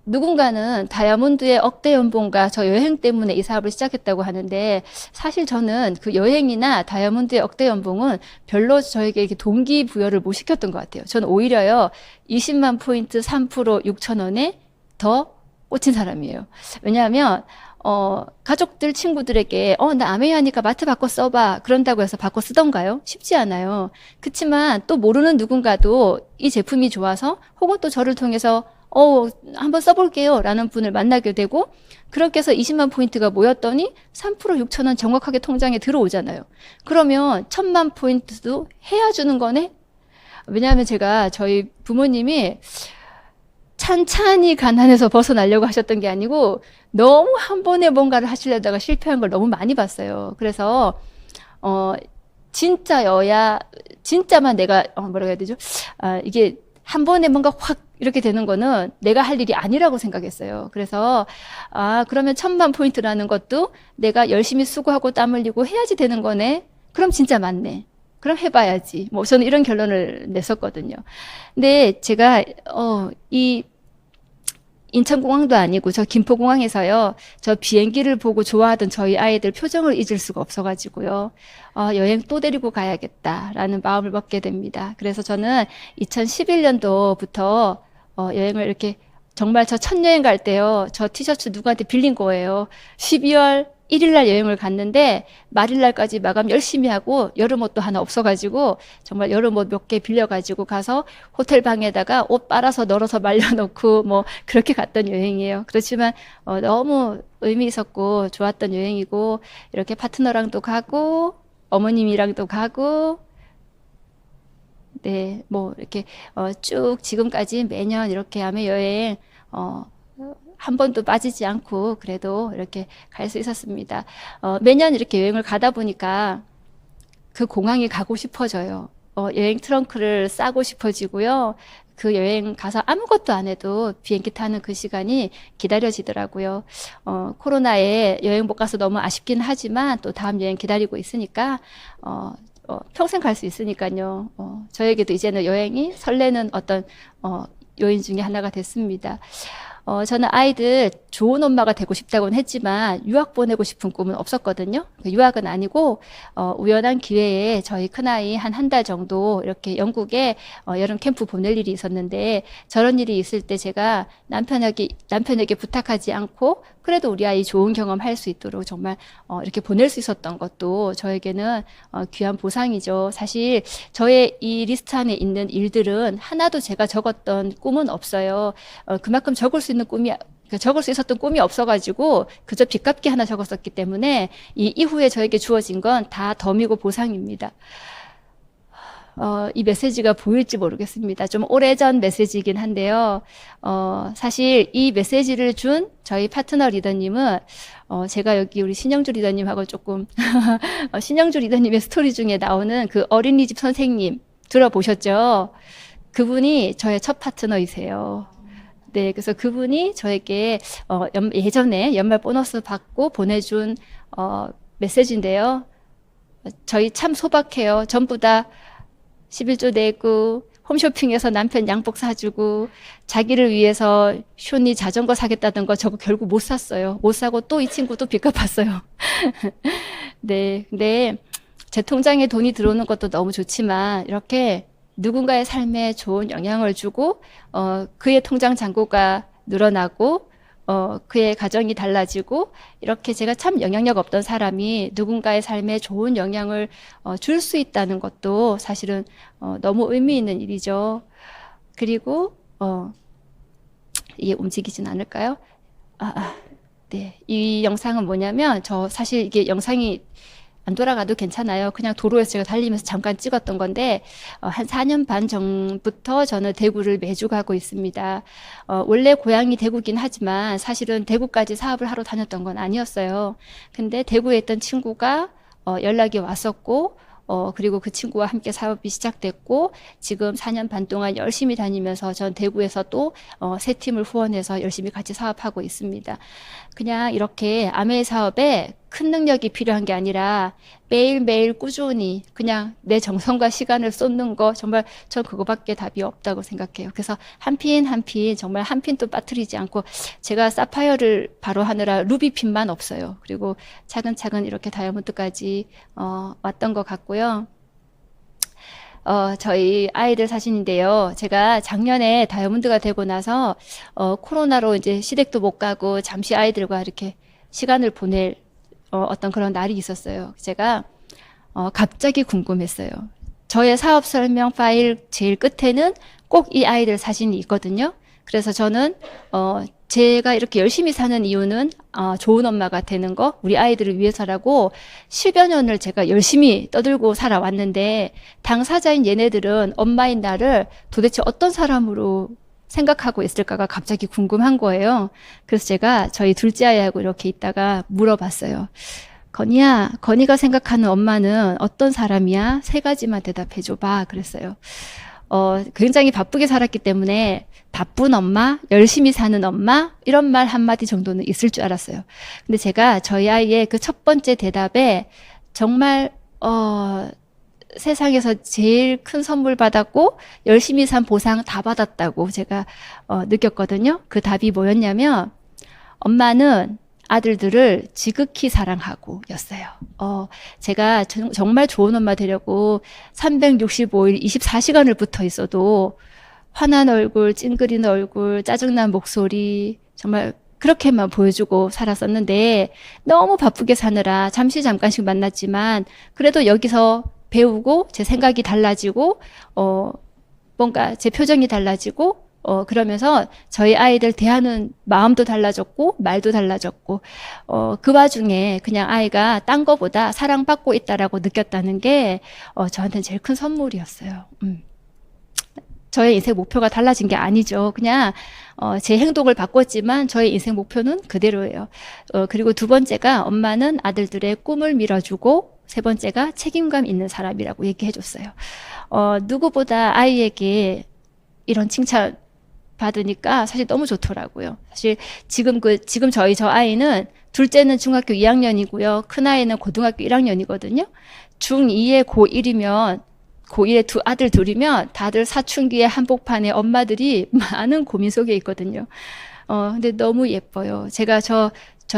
누군가는 다이아몬드의 억대 연봉과 저 여행 때문에 이 사업을 시작했다고 하는데 사실 저는 그 여행이나 다이아몬드의 억대 연봉은 별로 저에게 이렇게 동기부여를 못 시켰던 것 같아요. 저는 오히려요 20만 포인트 3% 6천 원에 더 꽂힌 사람이에요. 왜냐하면 가족들, 친구들에게, 나 아메이 하니까 마트 바꿔 써봐. 그런다고 해서 바꿔 쓰던가요? 쉽지 않아요. 그치만 또 모르는 누군가도 이 제품이 좋아서 혹은 또 저를 통해서 한번 써볼게요. 라는 분을 만나게 되고, 그렇게 해서 20만 포인트가 모였더니 3% 6천 원 정확하게 통장에 들어오잖아요. 그러면 1000만 포인트도 해야 주는 거네? 왜냐하면 제가 저희 부모님이 찬찬히 가난에서 벗어나려고 하셨던 게 아니고 너무 한 번에 뭔가를 하시려다가 실패한 걸 너무 많이 봤어요. 그래서 진짜여야 진짜만 내가 뭐라고 해야 되죠? 이게 한 번에 뭔가 확 이렇게 되는 거는 내가 할 일이 아니라고 생각했어요. 그래서 그러면 1000만 포인트라는 것도 내가 열심히 수고하고 땀 흘리고 해야지 되는 거네. 그럼 진짜 맞네. 그럼 해봐야지. 뭐 저는 이런 결론을 냈었거든요. 근데 제가 이 인천공항도 아니고 저 김포공항에서요. 저 비행기를 보고 좋아하던 저희 아이들 표정을 잊을 수가 없어가지고요. 여행 또 데리고 가야겠다라는 마음을 먹게 됩니다. 그래서 저는 2011년도부터 여행을 이렇게 정말 저 첫 여행 갈 때요. 저 티셔츠 누구한테 빌린 거예요. 12월 1일 날 여행을 갔는데 말일 날까지 마감 열심히 하고 여름 옷도 하나 없어가지고 정말 여름 옷 몇 개 빌려가지고 가서 호텔 방에다가 옷 빨아서 널어서 말려놓고 뭐 그렇게 갔던 여행이에요. 그렇지만 너무 의미 있었고 좋았던 여행이고 이렇게 파트너랑도 가고 어머님이랑도 가고 네, 뭐 이렇게 쭉 지금까지 매년 이렇게 하며 여행 한 번도 빠지지 않고 그래도 이렇게 갈 수 있었습니다. 매년 이렇게 여행을 가다 보니까 그 공항에 가고 싶어져요. 여행 트렁크를 싸고 싶어지고요. 그 여행 가서 아무것도 안 해도 비행기 타는 그 시간이 기다려지더라고요. 코로나에 여행 못 가서 너무 아쉽긴 하지만 또 다음 여행 기다리고 있으니까 평생 갈 수 있으니까요. 저에게도 이제는 여행이 설레는 어떤 요인 중에 하나가 됐습니다. 저는 아이들 좋은 엄마가 되고 싶다고는 했지만 유학 보내고 싶은 꿈은 없었거든요. 유학은 아니고 우연한 기회에 저희 큰아이 한 달 정도 이렇게 영국에 여름 캠프 보낼 일이 있었는데 저런 일이 있을 때 제가 남편에게 부탁하지 않고 그래도 우리 아이 좋은 경험 할 수 있도록 정말 이렇게 보낼 수 있었던 것도 저에게는 귀한 보상이죠. 사실 저의 이 리스트 안에 있는 일들은 하나도 제가 적었던 꿈은 없어요. 그만큼 적을 수 있는 적을 수 있었던 꿈이 없어가지고 그저 빚갚기 하나 적었었기 때문에 이 이후에 저에게 주어진 건 다 덤이고 보상입니다. 이 메시지가 보일지 모르겠습니다. 좀 오래전 메시지이긴 한데요. 사실 이 메시지를 준 저희 파트너 리더님은 제가 여기 우리 신영주 리더님하고 조금 신영주 리더님의 스토리 중에 나오는 그 어린이집 선생님 들어보셨죠? 그분이 저의 첫 파트너이세요. 네, 그래서 그분이 저에게 예전에 연말 보너스 받고 보내준 메시지인데요. 저희 참 소박해요. 전부 다 11조 내고 홈쇼핑에서 남편 양복 사주고 자기를 위해서 쇼니 자전거 사겠다던 거 저거 결국 못 샀어요. 못 사고 또 이 친구도 빚 갚았어요. 네, 근데 제 통장에 돈이 들어오는 것도 너무 좋지만 이렇게 누군가의 삶에 좋은 영향을 주고 그의 통장 잔고가 늘어나고 그의 가정이 달라지고 이렇게 제가 참 영향력 없던 사람이 누군가의 삶에 좋은 영향을 줄 수 있다는 것도 사실은 너무 의미 있는 일이죠. 그리고 이게 움직이진 않을까요? 네. 이 영상은 뭐냐면 저 사실 이게 영상이 안 돌아가도 괜찮아요. 그냥 도로에서 제가 달리면서 잠깐 찍었던 건데 한 4년 반 전부터 저는 대구를 매주 가고 있습니다. 원래 고향이 대구긴 하지만 사실은 대구까지 사업을 하러 다녔던 건 아니었어요. 근데 대구에 있던 친구가 연락이 왔었고 그리고 그 친구와 함께 사업이 시작됐고, 지금 4년 반 동안 열심히 다니면서 전 대구에서 또, 세 팀을 후원해서 열심히 같이 사업하고 있습니다. 그냥 이렇게 아메이 사업에 큰 능력이 필요한 게 아니라 매일매일 꾸준히 그냥 내 정성과 시간을 쏟는 거, 정말 전 그거밖에 답이 없다고 생각해요. 그래서 한 핀 한 핀, 정말 한 핀도 빠뜨리지 않고, 제가 사파이어를 바로 하느라 루비 핀만 없어요. 그리고 차근차근 이렇게 다이아몬드까지 왔던 것 같고요. 저희 아이들 사진인데요. 제가 작년에 다이아몬드가 되고 나서, 코로나로 이제 시댁도 못 가고 잠시 아이들과 이렇게 시간을 보낼, 어떤 그런 날이 있었어요. 제가, 갑자기 궁금했어요. 저의 사업 설명 파일 제일 끝에는 꼭 이 아이들 사진이 있거든요. 그래서 저는, 제가 이렇게 열심히 사는 이유는 좋은 엄마가 되는 거, 우리 아이들을 위해서라고 10여 년을 제가 열심히 떠들고 살아왔는데, 당사자인 얘네들은 엄마인 나를 도대체 어떤 사람으로 생각하고 있을까가 갑자기 궁금한 거예요. 그래서 제가 저희 둘째 아이하고 이렇게 있다가 물어봤어요. 건이야, 건이가 생각하는 엄마는 어떤 사람이야? 세 가지만 대답해 줘봐. 그랬어요. 굉장히 바쁘게 살았기 때문에 바쁜 엄마, 열심히 사는 엄마, 이런 말 한마디 정도는 있을 줄 알았어요. 근데 제가 저희 아이의 그 첫 번째 대답에 정말, 세상에서 제일 큰 선물 받았고, 열심히 산 보상 다 받았다고 제가, 느꼈거든요. 그 답이 뭐였냐면, 엄마는 아들들을 지극히 사랑하고 였어요. 제가 정말 좋은 엄마 되려고 365일 24시간을 붙어 있어도 화난 얼굴, 찡그리는 얼굴, 짜증난 목소리, 정말 그렇게만 보여주고 살았었는데, 너무 바쁘게 사느라 잠깐씩 만났지만, 그래도 여기서 배우고 제 생각이 달라지고, 뭔가 제 표정이 달라지고, 그러면서 저희 아이들 대하는 마음도 달라졌고, 말도 달라졌고, 그 와중에 그냥 아이가 딴 거보다 사랑받고 있다라고 느꼈다는 게, 저한테는 제일 큰 선물이었어요. 저의 인생 목표가 달라진 게 아니죠. 그냥, 제 행동을 바꿨지만 저의 인생 목표는 그대로예요. 그리고 두 번째가 엄마는 아들들의 꿈을 밀어주고, 세 번째가 책임감 있는 사람이라고 얘기해줬어요. 누구보다 아이에게 이런 칭찬 받으니까 사실 너무 좋더라고요. 사실 지금 저 아이는 둘째는 중학교 2학년이고요. 큰 아이는 고등학교 1학년이거든요. 중2에 고1이면 고1에 아들 둘이면 다들 사춘기의 한복판에 엄마들이 많은 고민 속에 있거든요. 근데 너무 예뻐요. 제가 저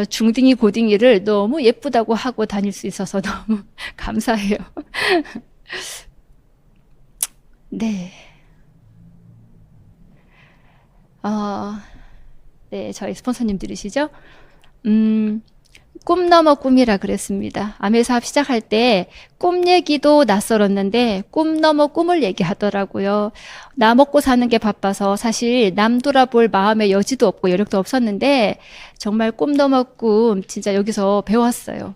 중딩이 고딩이를 너무 예쁘다고 하고 다닐 수 있어서 너무 감사해요. 네. 네, 저희 스폰서님들이시죠? 꿈 넘어 꿈이라 그랬습니다. 아메 사업 시작할 때 꿈 얘기도 낯설었는데 꿈 넘어 꿈을 얘기하더라고요. 나 먹고 사는 게 바빠서 사실 남 돌아볼 마음의 여지도 없고 여력도 없었는데 정말 꿈 넘어 꿈 진짜 여기서 배웠어요.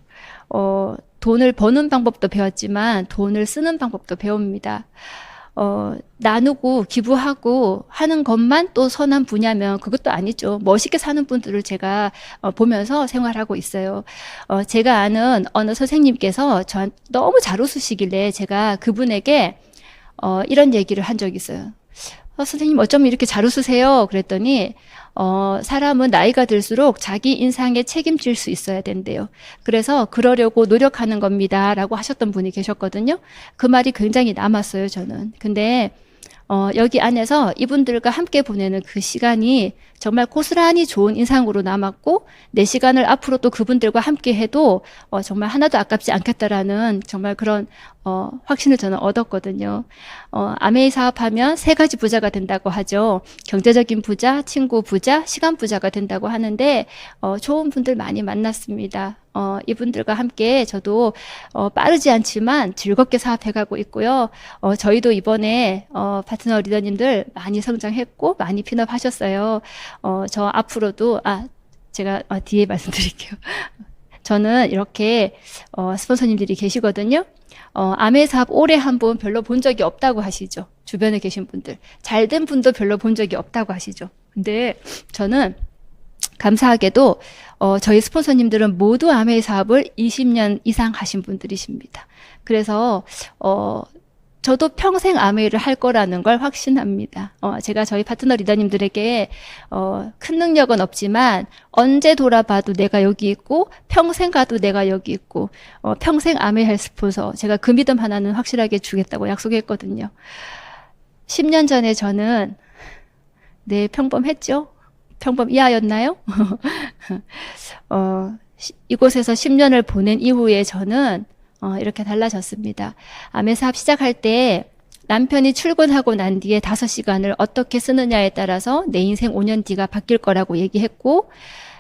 돈을 버는 방법도 배웠지만 돈을 쓰는 방법도 배웁니다. 나누고 기부하고 하는 것만 또 선한 분야면 그것도 아니죠. 멋있게 사는 분들을 제가 보면서 생활하고 있어요. 제가 아는 어느 선생님께서 저한테 너무 잘 웃으시길래 제가 그분에게 이런 얘기를 한 적이 있어요. 선생님 어쩜 이렇게 잘 웃으세요? 그랬더니 사람은 나이가 들수록 자기 인상에 책임질 수 있어야 된대요. 그래서 그러려고 노력하는 겁니다. 라고 하셨던 분이 계셨거든요. 그 말이 굉장히 남았어요, 저는. 근데 여기 안에서 이분들과 함께 보내는 그 시간이 정말 고스란히 좋은 인상으로 남았고 내 시간을 앞으로 또 그분들과 함께 해도 정말 하나도 아깝지 않겠다라는 정말 그런 확신을 저는 얻었거든요. 아메이 사업하면 세 가지 부자가 된다고 하죠. 경제적인 부자, 친구 부자, 시간 부자가 된다고 하는데 좋은 분들 많이 만났습니다. 이분들과 함께 저도 빠르지 않지만 즐겁게 사업해가고 있고요. 저희도 이번에 파트너 리더님들 많이 성장했고 많이 핀업하셨어요. 저 앞으로도 제가 뒤에 말씀드릴게요. 저는 이렇게 스폰서님들이 계시거든요. 아메 사업 오래 한 분 별로 본 적이 없다고 하시죠. 주변에 계신 분들. 잘된 분도 별로 본 적이 없다고 하시죠. 근데 저는 감사하게도 저희 스폰서님들은 모두 아메 사업을 20년 이상 하신 분들이십니다. 그래서 저도 평생 아메이를 할 거라는 걸 확신합니다. 제가 저희 파트너 리더님들에게 큰 능력은 없지만 언제 돌아봐도 내가 여기 있고 평생 가도 내가 여기 있고 평생 아메이 할 스폰서 제가 그 믿음 하나는 확실하게 주겠다고 약속했거든요. 10년 전에 저는 평범했죠? 평범 이하였나요? 이곳에서 10년을 보낸 이후에 저는 이렇게 달라졌습니다. 아메 사업 시작할 때 남편이 출근하고 난 뒤에 5시간을 어떻게 쓰느냐에 따라서 내 인생 5년 뒤가 바뀔 거라고 얘기했고,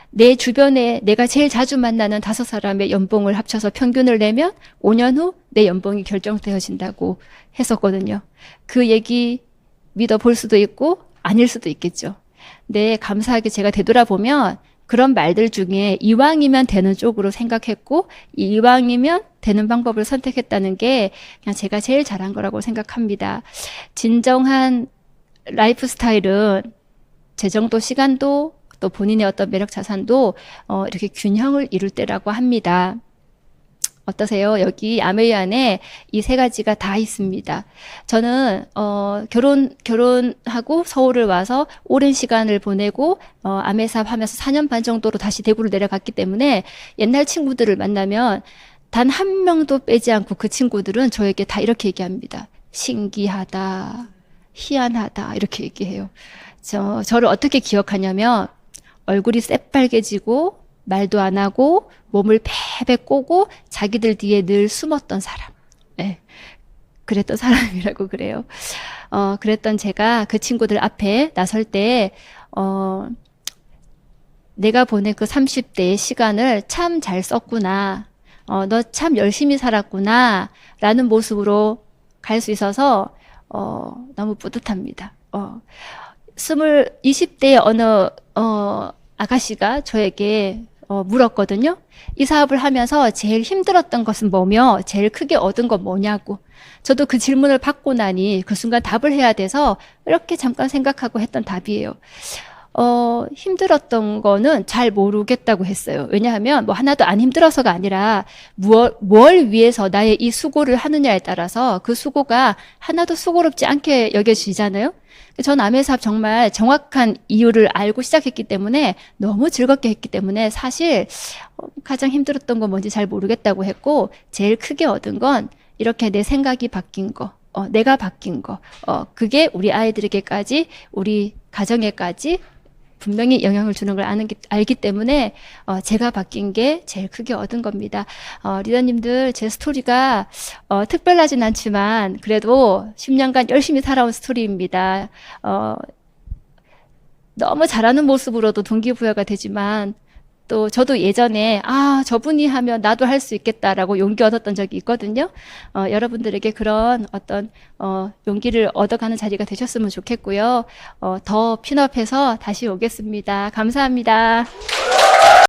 내 주변에 내가 제일 자주 만나는 5사람의 연봉을 합쳐서 평균을 내면 5년 후 내 연봉이 결정되어진다고 했었거든요. 그 얘기 믿어볼 수도 있고 아닐 수도 있겠죠. 근데 감사하게 제가 되돌아보면 그런 말들 중에 이왕이면 되는 쪽으로 생각했고 이왕이면 되는 방법을 선택했다는 게 그냥 제가 제일 잘한 거라고 생각합니다. 진정한 라이프 스타일은 재정도 시간도 또 본인의 어떤 매력 자산도 이렇게 균형을 이룰 때라고 합니다. 어떠세요? 여기 아메이 안에 이 3가지가 다 있습니다. 저는 결혼하고 서울을 와서 오랜 시간을 보내고 아메이 사업 하면서 4년 반 정도로 다시 대구를 내려갔기 때문에 옛날 친구들을 만나면 단 한 명도 빼지 않고 그 친구들은 저에게 다 이렇게 얘기합니다. 신기하다, 희한하다 이렇게 얘기해요. 저를 어떻게 기억하냐면 얼굴이 새빨개지고 말도 안 하고 몸을 패배 꼬고 자기들 뒤에 늘 숨었던 사람. 네. 그랬던 사람이라고 그래요. 그랬던 제가 그 친구들 앞에 나설 때 내가 보낸 그 30대의 시간을 참 잘 썼구나. 너 참 열심히 살았구나. 라는 모습으로 갈 수 있어서 너무 뿌듯합니다. 20대의 어느 아가씨가 저에게 물었거든요. 이 사업을 하면서 제일 힘들었던 것은 뭐며 제일 크게 얻은 건 뭐냐고. 저도 그 질문을 받고 나니 그 순간 답을 해야 돼서 이렇게 잠깐 생각하고 했던 답이에요. 힘들었던 거는 잘 모르겠다고 했어요. 왜냐하면 뭐 하나도 안 힘들어서가 아니라 뭘 위해서 나의 이 수고를 하느냐에 따라서 그 수고가 하나도 수고롭지 않게 여겨지잖아요. 전 아메 사업 정말 정확한 이유를 알고 시작했기 때문에 너무 즐겁게 했기 때문에 사실 가장 힘들었던 건 뭔지 잘 모르겠다고 했고 제일 크게 얻은 건 이렇게 내 생각이 바뀐 거, 내가 바뀐 거, 그게 우리 아이들에게까지 우리 가정에까지 분명히 영향을 주는 걸 알기 때문에 제가 바뀐 게 제일 크게 얻은 겁니다. 리더님들 제 스토리가 특별하진 않지만 그래도 10년간 열심히 살아온 스토리입니다. 너무 잘하는 모습으로도 동기부여가 되지만 또 저도 예전에 저분이 하면 나도 할 수 있겠다라고 용기 얻었던 적이 있거든요. 여러분들에게 그런 어떤 용기를 얻어가는 자리가 되셨으면 좋겠고요. 더 핀업해서 다시 오겠습니다. 감사합니다.